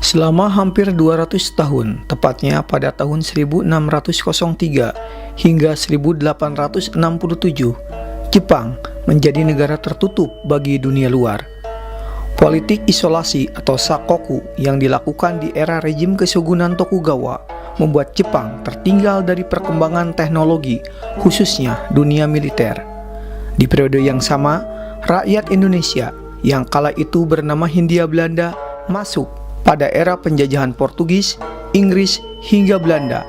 Selama hampir 200 tahun, tepatnya pada tahun 1603 hingga 1867, Jepang menjadi negara tertutup bagi dunia luar. Politik isolasi atau sakoku yang dilakukan di era rejim Keshogunan Tokugawa membuat Jepang tertinggal dari perkembangan teknologi, khususnya dunia militer. Di periode yang sama, rakyat Indonesia yang kala itu bernama Hindia Belanda masuk pada era penjajahan Portugis, Inggris, hingga Belanda.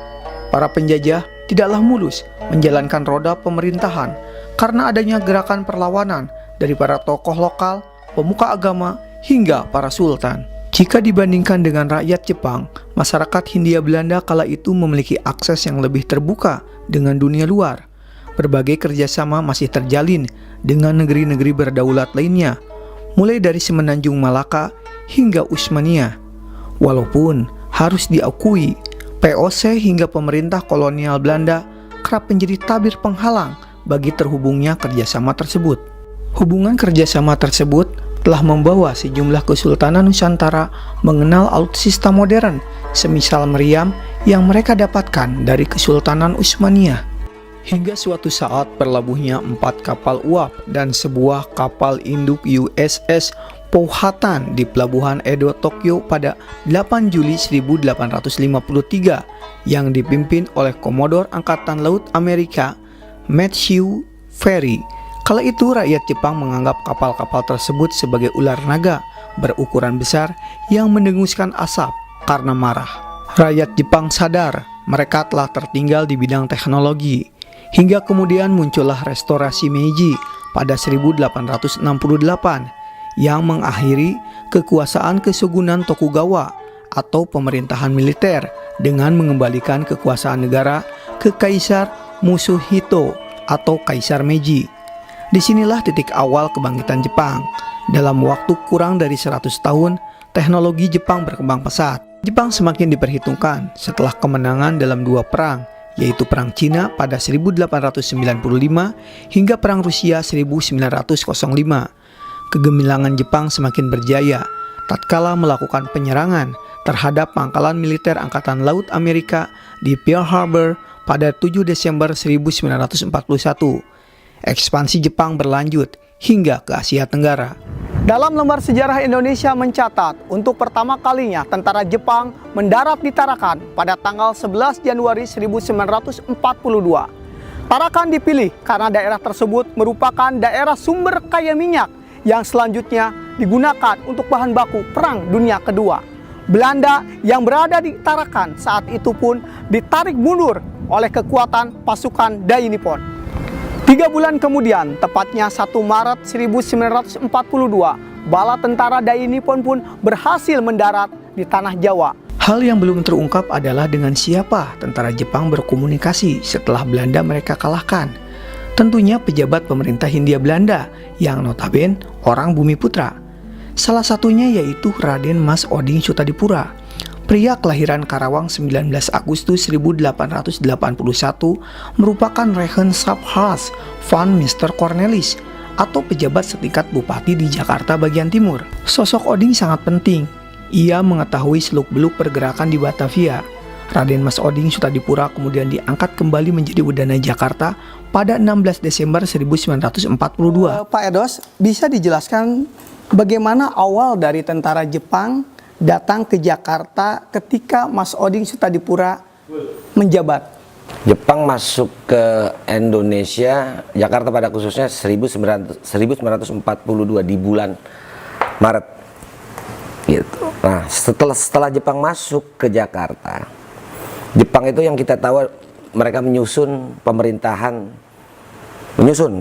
Para penjajah tidaklah mulus menjalankan roda pemerintahan karena adanya gerakan perlawanan dari para tokoh lokal, pemuka agama, hingga para sultan. Jika dibandingkan dengan rakyat Jepang, masyarakat Hindia Belanda kala itu memiliki akses yang lebih terbuka dengan dunia luar. Berbagai kerjasama masih terjalin dengan negeri-negeri berdaulat lainnya, mulai dari Semenanjung Malaka hingga Utsmania. Walaupun harus diakui, POC hingga pemerintah kolonial Belanda kerap menjadi tabir penghalang bagi terhubungnya kerjasama tersebut. Hubungan kerjasama tersebut telah membawa sejumlah kesultanan Nusantara mengenal alutsista modern, semisal meriam yang mereka dapatkan dari Kesultanan Utsmania. Hingga suatu saat berlabuhnya 4 kapal uap dan sebuah kapal induk USS Powhatan di Pelabuhan Edo, Tokyo pada 8 Juli 1853 yang dipimpin oleh Komodor Angkatan Laut Amerika Matthew Ferry. Kala itu rakyat Jepang menganggap kapal-kapal tersebut sebagai ular naga berukuran besar yang mendenguskan asap karena marah. Rakyat Jepang sadar mereka telah tertinggal di bidang teknologi. Hingga kemudian muncullah restorasi Meiji pada 1868 yang mengakhiri kekuasaan Keshogunan Tokugawa atau pemerintahan militer dengan mengembalikan kekuasaan negara ke Kaisar Mushohito atau Kaisar Meiji. Disinilah titik awal kebangkitan Jepang. Dalam waktu kurang dari 100 tahun, teknologi Jepang berkembang pesat. Jepang semakin diperhitungkan setelah kemenangan dalam 2 perang, yaitu Perang Cina pada 1895 hingga Perang Rusia 1905. Kegemilangan Jepang semakin berjaya tatkala melakukan penyerangan terhadap pangkalan militer Angkatan Laut Amerika di Pearl Harbor pada 7 Desember 1941. Ekspansi Jepang berlanjut hingga ke Asia Tenggara. Dalam lembar sejarah Indonesia mencatat, untuk pertama kalinya tentara Jepang mendarat di Tarakan pada tanggal 11 Januari 1942. Tarakan dipilih karena daerah tersebut merupakan daerah sumber kaya minyak yang selanjutnya digunakan untuk bahan baku Perang Dunia Kedua. Belanda yang berada di Tarakan saat itu pun ditarik mundur oleh kekuatan pasukan Dai Nippon. 3 bulan kemudian, tepatnya 1 Maret 1942, bala tentara Dai Nippon pun berhasil mendarat di tanah Jawa. Hal yang belum terungkap adalah dengan siapa tentara Jepang berkomunikasi setelah Belanda mereka kalahkan. Tentunya pejabat pemerintah Hindia Belanda yang notabene orang Bumi Putra. Salah satunya yaitu Raden Mas Oding Sutadipura, pria kelahiran Karawang 19 Agustus 1881, merupakan Regenschafthaus van Mr. Cornelis atau pejabat setingkat bupati di Jakarta bagian timur. Sosok Oding sangat penting. Ia mengetahui seluk-beluk pergerakan di Batavia. Raden Mas Oding Sutadipura kemudian diangkat kembali menjadi Udana Jakarta pada 16 Desember 1942. Pak Edos, bisa dijelaskan bagaimana awal dari tentara Jepang datang ke Jakarta ketika Mas Oding Sutadipura menjabat? Jepang masuk ke Indonesia, Jakarta pada khususnya 1942 di bulan Maret. Gitu. Nah, setelah Jepang masuk ke Jakarta, Jepang itu yang kita tahu mereka menyusun pemerintahan,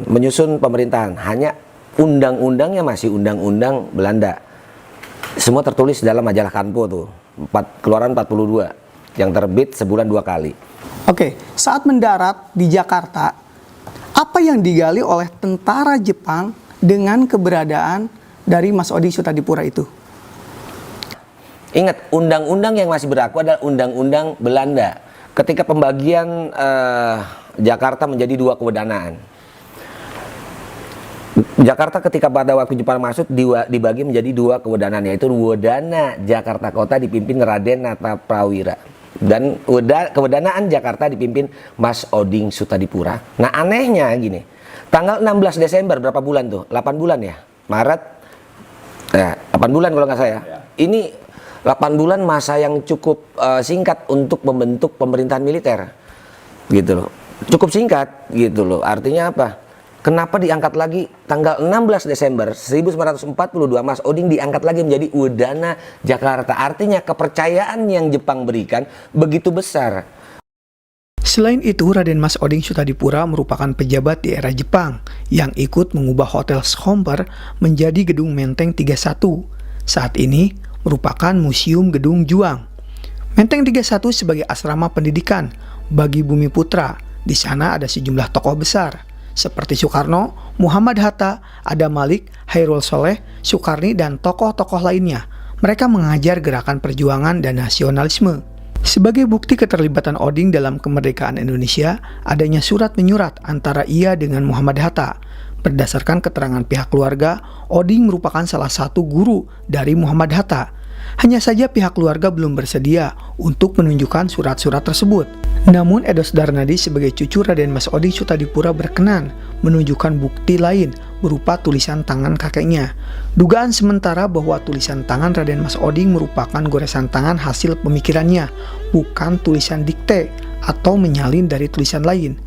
menyusun pemerintahan. Hanya undang-undangnya masih undang-undang Belanda. Semua tertulis dalam majalah Kanpo tuh, keluaran 42 yang terbit sebulan 2 kali. Oke, saat mendarat di Jakarta, apa yang digali oleh tentara Jepang dengan keberadaan dari Mas Oding Sutadipura itu? Ingat, undang-undang yang masih berlaku adalah undang-undang Belanda. Ketika pembagian Jakarta menjadi 2 kewenangan. Jakarta ketika pada waktu Jepang masuk dibagi menjadi dua kewedanan, yaitu Wedana Jakarta Kota dipimpin Raden Nata Prawira dan kewedanaan Jakarta dipimpin Mas Oding Sutadipura. Nah anehnya gini, tanggal 16 Desember berapa bulan tuh? 8 bulan ya? Maret, 8 bulan kalau nggak saya. Ini 8 bulan masa yang cukup singkat untuk membentuk pemerintahan militer, gitu loh. Cukup singkat, gitu loh. Artinya apa? Kenapa diangkat lagi tanggal 16 Desember 1942 Mas Oding diangkat lagi menjadi Wedana Jakarta. Artinya kepercayaan yang Jepang berikan begitu besar. Selain itu, Raden Mas Oding Sutadipura merupakan pejabat di era Jepang yang ikut mengubah Hotel Schomper menjadi Gedung Menteng 31. Saat ini merupakan Museum Gedung Juang. Menteng 31 sebagai asrama pendidikan bagi Bumi Putra. Di sana ada sejumlah tokoh besar seperti Soekarno, Muhammad Hatta, Adam Malik, Hairul Soleh, Soekarni, dan tokoh-tokoh lainnya. Mereka mengajar gerakan perjuangan dan nasionalisme. Sebagai bukti keterlibatan Oding dalam kemerdekaan Indonesia, adanya surat menyurat antara ia dengan Muhammad Hatta. Berdasarkan keterangan pihak keluarga, Oding merupakan salah satu guru dari Muhammad Hatta. Hanya saja pihak keluarga belum bersedia untuk menunjukkan surat-surat tersebut. Namun Edos Darnadi sebagai cucu Raden Mas Oding Sutadipura berkenan menunjukkan bukti lain berupa tulisan tangan kakeknya. Dugaan sementara bahwa tulisan tangan Raden Mas Oding merupakan goresan tangan hasil pemikirannya, bukan tulisan dikte atau menyalin dari tulisan lain.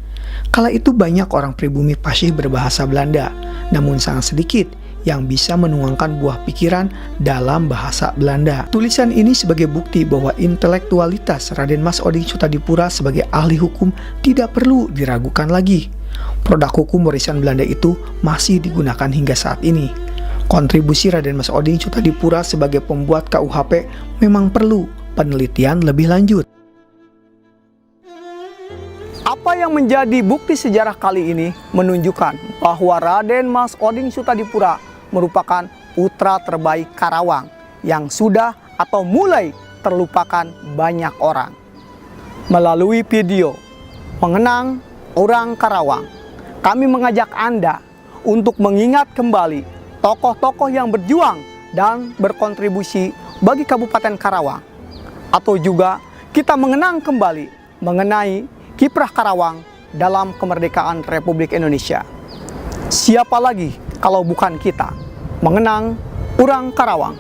Kala itu banyak orang pribumi Pasih berbahasa Belanda, namun sangat sedikit yang bisa menuangkan buah pikiran dalam bahasa Belanda. Tulisan ini sebagai bukti bahwa intelektualitas Raden Mas Oding Sutadipura sebagai ahli hukum tidak perlu diragukan lagi. Produk hukum warisan Belanda itu masih digunakan hingga saat ini. Kontribusi Raden Mas Oding Sutadipura sebagai pembuat KUHP memang perlu penelitian lebih lanjut. Apa yang menjadi bukti sejarah kali ini menunjukkan bahwa Raden Mas Oding Sutadipura merupakan putra terbaik Karawang yang sudah atau mulai terlupakan banyak orang. Melalui video Mengenang Orang Karawang, kami mengajak Anda untuk mengingat kembali tokoh-tokoh yang berjuang dan berkontribusi bagi Kabupaten Karawang, atau juga kita mengenang kembali mengenai kiprah Karawang dalam kemerdekaan Republik Indonesia. Siapa lagi kalau bukan kita mengenang Orang Karawang?